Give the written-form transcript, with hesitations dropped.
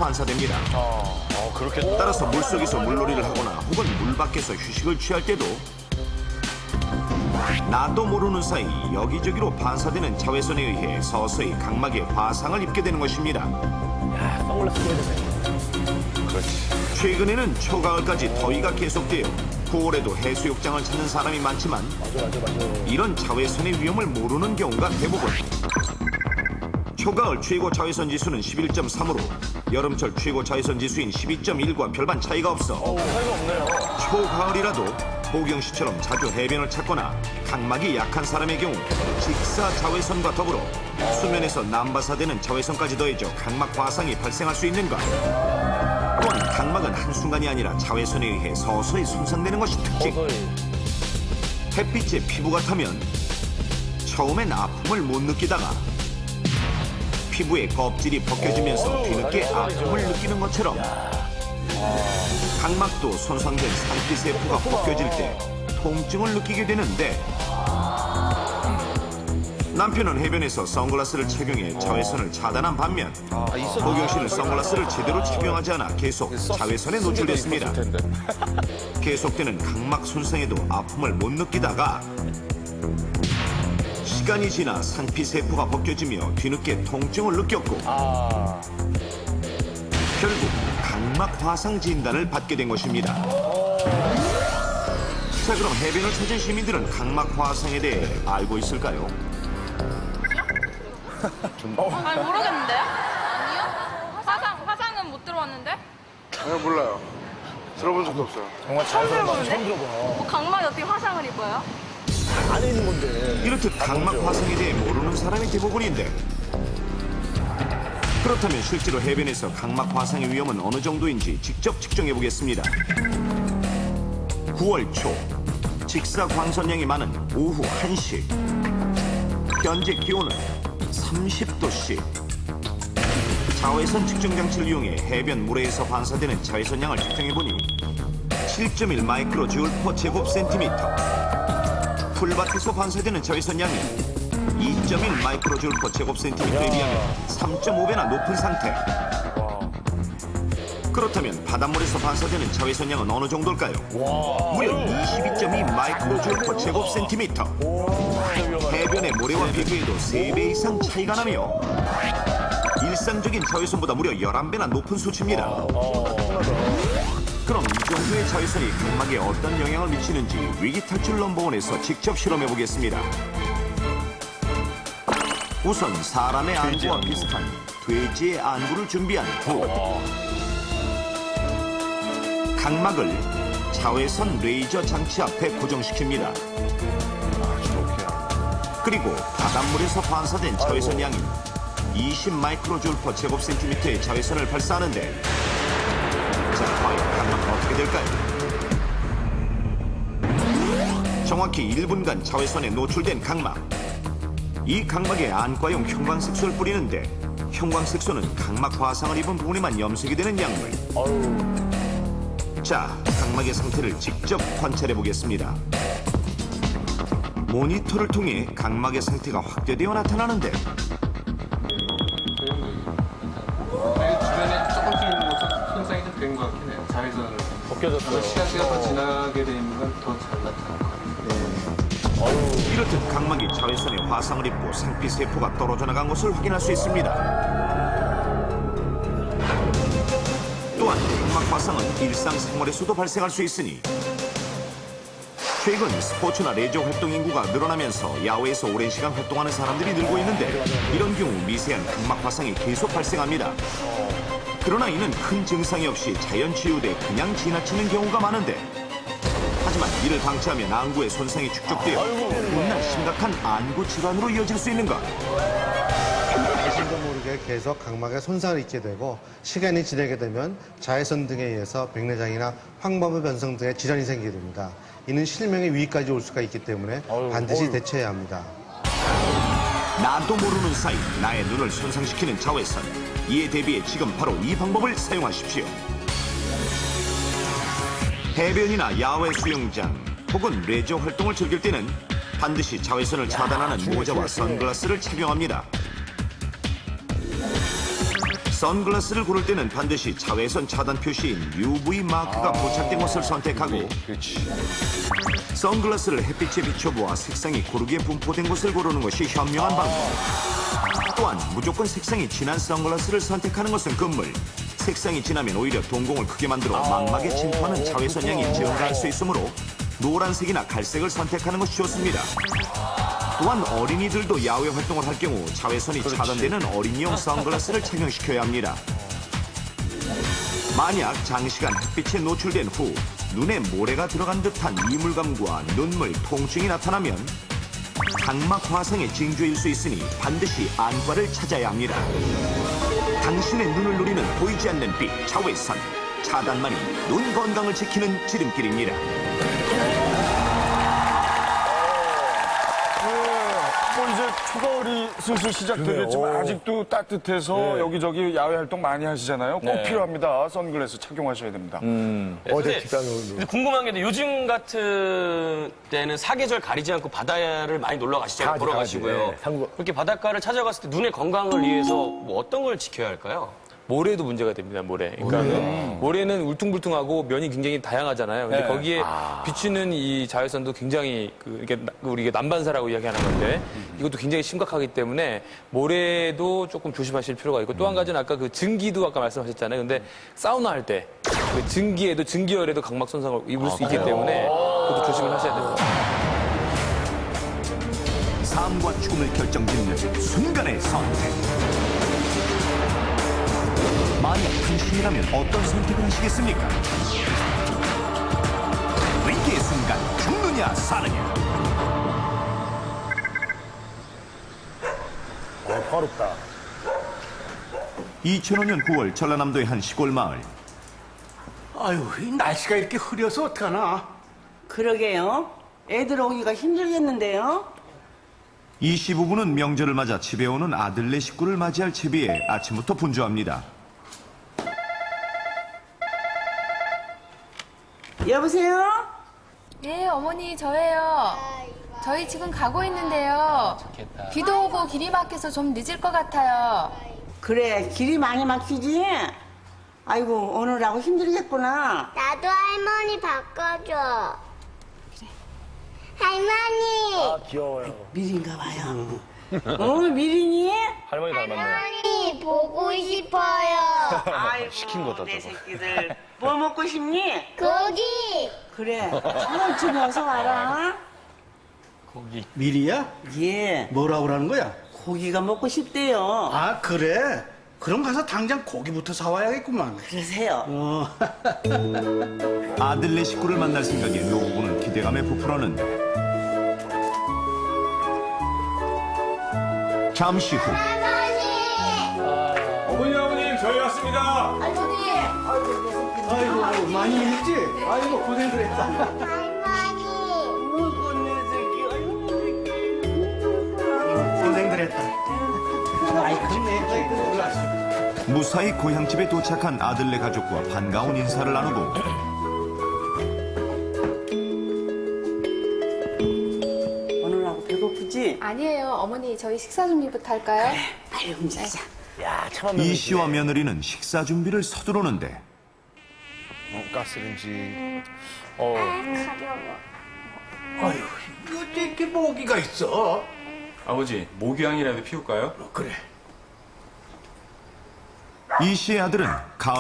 반사됩니다. 그렇겠다. 따라서 물속에서 물놀이를 하거나 혹은 물 밖에서 휴식을 취할 때도 나도 모르는 사이 여기저기로 반사되는 자외선에 의해 서서히 각막에 화상을 입게 되는 것입니다. 선글라스 껴야 되네. 그렇지. 최근에는 초가을까지 더위가 계속되어 9월에도 해수욕장을 찾는 사람이 많지만 이런 자외선의 위험을 모르는 경우가 대부분. 초가을 최고 자외선 지수는 11.3으로 여름철 최고 자외선 지수인 12.1과 별반 차이가 없어 차이가 없네요. 초가을이라도 보경 씨처럼 자주 해변을 찾거나 각막이 약한 사람의 경우 직사 자외선과 더불어 수면에서 남바사되는 자외선까지 더해져 각막 화상이 발생할 수 있는가. 또한 각막은 한순간이 아니라 자외선에 의해 서서히 손상되는 것이 특징. 햇빛에 피부가 타면 처음엔 아픔을 못 느끼다가 피부의 껍질이 벗겨지면서 뒤늦게 아픔을 느끼는 것처럼 각막도 손상된 상피세포가 벗겨질 때 통증을 느끼게 되는데 남편은 해변에서 선글라스를 착용해 자외선을 차단한 반면 보경 씨는 선글라스를 제대로 착용하지 않아 계속 자외선에 노출됐습니다. 계속되는 각막 손상에도 아픔을 못 느끼다가 시간이 지나 상피세포가 벗겨지며 뒤늦게 통증을 느꼈고 결국 각막 화상 진단을 받게 된 것입니다. 자, 그럼 해변을 찾은 시민들은 각막 화상에 대해 알고 있을까요? 아니 모르겠는데요? 아니요? 화상은 못 들어봤는데? 아니요, 몰라요. 들어본 적도 없어요. 정말 자연스러운 말 처음 들어봐. 뭐 각막에 어떻게 화상을 입어요? 안에 있는 건데. 이렇듯 각막 화상에 대해 모르는 사람이 대부분인데 그렇다면 실제로 해변에서 각막 화상의 위험은 어느 정도인지 직접 측정해 보겠습니다. 9월 초 직사 광선량이 많은 오후 1시 현재 기온은 30도씨. 자외선 측정 장치를 이용해 해변 물에서 반사되는 자외선량을 측정해보니 7.1 마이크로주울 퍼 제곱 센티미터. 풀밭에서 반사되는 자외선량이 2.1 마이크로주울 퍼 제곱 센티미터에 비하면 3.5배나 높은 상태. 그렇다면 바닷물에서 반사되는 자외선량은 어느 정도일까요? 무려 22.2 마이크로주울 퍼 제곱 센티미터. 해변의 모래와 비교해도 3배 이상 차이가 나며 일상적인 자외선보다 무려 11배나 높은 수치입니다. 그럼 이 정도의 자외선이 각막에 어떤 영향을 미치는지 위기탈출 넘버원에서 직접 실험해 보겠습니다. 우선 사람의 안구와 비슷한 돼지의 안구를 준비한 후 각막을 자외선 레이저 장치 앞에 고정시킵니다. 그리고 바닷물에서 반사된 자외선 양이 20 마이크로줄 퍼 제곱 센티미터의 자외선을 발사하는데 자, 과연 각막은 어떻게 될까요? 정확히 1분간 자외선에 노출된 각막. 이 각막에 안과용 형광색소를 뿌리는데 형광색소는 각막 화상을 입은 부분에만 염색이 되는 약물. 자, 각막의 상태를 직접 관찰해 보겠습니다. 모니터를 통해 각막의 상태가 확대되어 나타나는데 주변에 조금씩 손상이 좀 된 것 같긴 해요. 자외선을. 벗겨졌어요. 시간대가 더 지나게 되면 더 잘 나타날 것 같아요. 이렇듯 각막이 자외선에 화상을 입고 상피세포가 떨어져 나간 것을 확인할 수 있습니다. 또한 각막 화상은 일상생활에서도 발생할 수 있으니 최근 스포츠나 레저 활동 인구가 늘어나면서 야외에서 오랜 시간 활동하는 사람들이 늘고 있는데 이런 경우 미세한 각막 화상이 계속 발생합니다. 그러나 이는 큰 증상이 없이 자연 치유돼 그냥 지나치는 경우가 많은데 하지만 이를 방치하면 안구에 손상이 축적되어 훗날 심각한 안구 질환으로 이어질 수 있는 것. 자신도 모르게 계속 각막에 손상을 입게 되고 시간이 지나게 되면 자외선 등에 의해서 백내장이나 황범의 변성 등의 질환이 생기게 됩니다. 이는 실명의 위기까지 올 수가 있기 때문에 반드시 대처해야 합니다. 나도 모르는 사이 나의 눈을 손상시키는 자외선. 이에 대비해 지금 바로 이 방법을 사용하십시오. 해변이나 야외 수영장 혹은 레저 활동을 즐길 때는 반드시 자외선을 차단하는 모자와 선글라스를 착용합니다. 선글라스를 고를 때는 반드시 자외선 차단 표시인 UV 마크가 포착된 것을 선택하고 선글라스를 햇빛에 비춰보아 색상이 고르게 분포된 것을 고르는 것이 현명한 방법. 또한 무조건 색상이 진한 선글라스를 선택하는 것은 금물. 색상이 진하면 오히려 동공을 크게 만들어 망막에 침투하는 자외선 양이 증가할 수 있으므로 노란색이나 갈색을 선택하는 것이 좋습니다. 또한 어린이들도 야외 활동을 할 경우 자외선이 차단되는 어린이용 선글라스를 착용시켜야 합니다. 만약 장시간 햇빛에 노출된 후 눈에 모래가 들어간 듯한 이물감과 눈물, 통증이 나타나면 각막 화상의 징조일 수 있으니 반드시 안과를 찾아야 합니다. 당신의 눈을 노리는 보이지 않는 빛, 자외선, 차단만이 눈 건강을 지키는 지름길입니다. 뭐 이제 초가을이 슬슬 시작되겠지만 아직도 따뜻해서 여기저기 야외 활동 많이 하시잖아요. 꼭 필요합니다. 선글라스 착용하셔야 됩니다. 어제 뒷방으로. 근데 궁금한 게 요즘 같은 때는 사계절 가리지 않고 바다를 많이 놀러 가시잖아요. 보러 가시고요. 그렇게 바닷가를 찾아갔을 때 눈의 건강을 위해서 뭐 어떤 걸 지켜야 할까요? 모래도 문제가 됩니다, 모래. 그러니까 모래는 울퉁불퉁하고 면이 굉장히 다양하잖아요. 근데 거기에 비추는 이 자외선도 굉장히 이게 우리가 난반사라고 이야기하는 건데 이것도 굉장히 심각하기 때문에 모래도 조금 조심하실 필요가 있고 또 한 가지는 아까 그 증기도 아까 말씀하셨잖아요. 근데 사우나 할 때 그 증기열에도 각막 손상을 입을 수 있기 때문에 그것도 조심을 하셔야 됩니다. 삶과 죽음을 결정짓는 순간의 선택. 만약 당신이라면 어떤 선택을 하시겠습니까? 위기의 순간 죽느냐 사느냐. 화롭다. 2005년 9월 전라남도의 한 시골 마을. 아유, 이 날씨가 이렇게 흐려서 어떡하나. 그러게요. 애들 오기가 힘들겠는데요. 이 씨 부부는 명절을 맞아 집에 오는 아들네 식구를 맞이할 채비에 아침부터 분주합니다. 여보세요? 네, 어머니 저예요. 저희 지금 가고 있는데요. 비도 오고 길이 막혀서 좀 늦을 것 같아요. 그래, 길이 많이 막히지? 아이고, 오느라고 힘들겠구나. 나도 할머니 바꿔줘. 할머니. 귀여워요. 미리인가 봐요. 미리니? 할머니 닮았네. 할머니 보고 싶어요. 아이고, 시킨 거다, 내 저거. 새끼들. 뭐 먹고 싶니? 고기. 그래, 천천히 어서 와라. 미리야? 예, 뭐라고 그러는 거야? 고기가 먹고 싶대요. 아, 그래? 그럼 가서 당장 고기부터 사와야겠구만. 그러세요. 아들네 식구를 만날 생각에 노부부는 기대감에 부풀었는데 잠시 후 어머님, 저희 왔습니다. 아이고, 많이 힘들지? 아이고, 고생들 했다. 할머니. 고생들 했다. 아이, 그네. 무사히 고향집에 도착한 아들네 가족과 반가운 인사를 나누고 오늘하고 배고프지? 아니에요, 어머니 저희 식사 준비부터 할까요? 빨리 움직이자. 야, 참한 이 씨와 며느리는 식사 준비를 서두르는데 가스레인지. 아유, 이거 이렇게 모기가 있어. 아버지, 모기향이라도 피울까요? 그래. 이 씨의 아들은 가을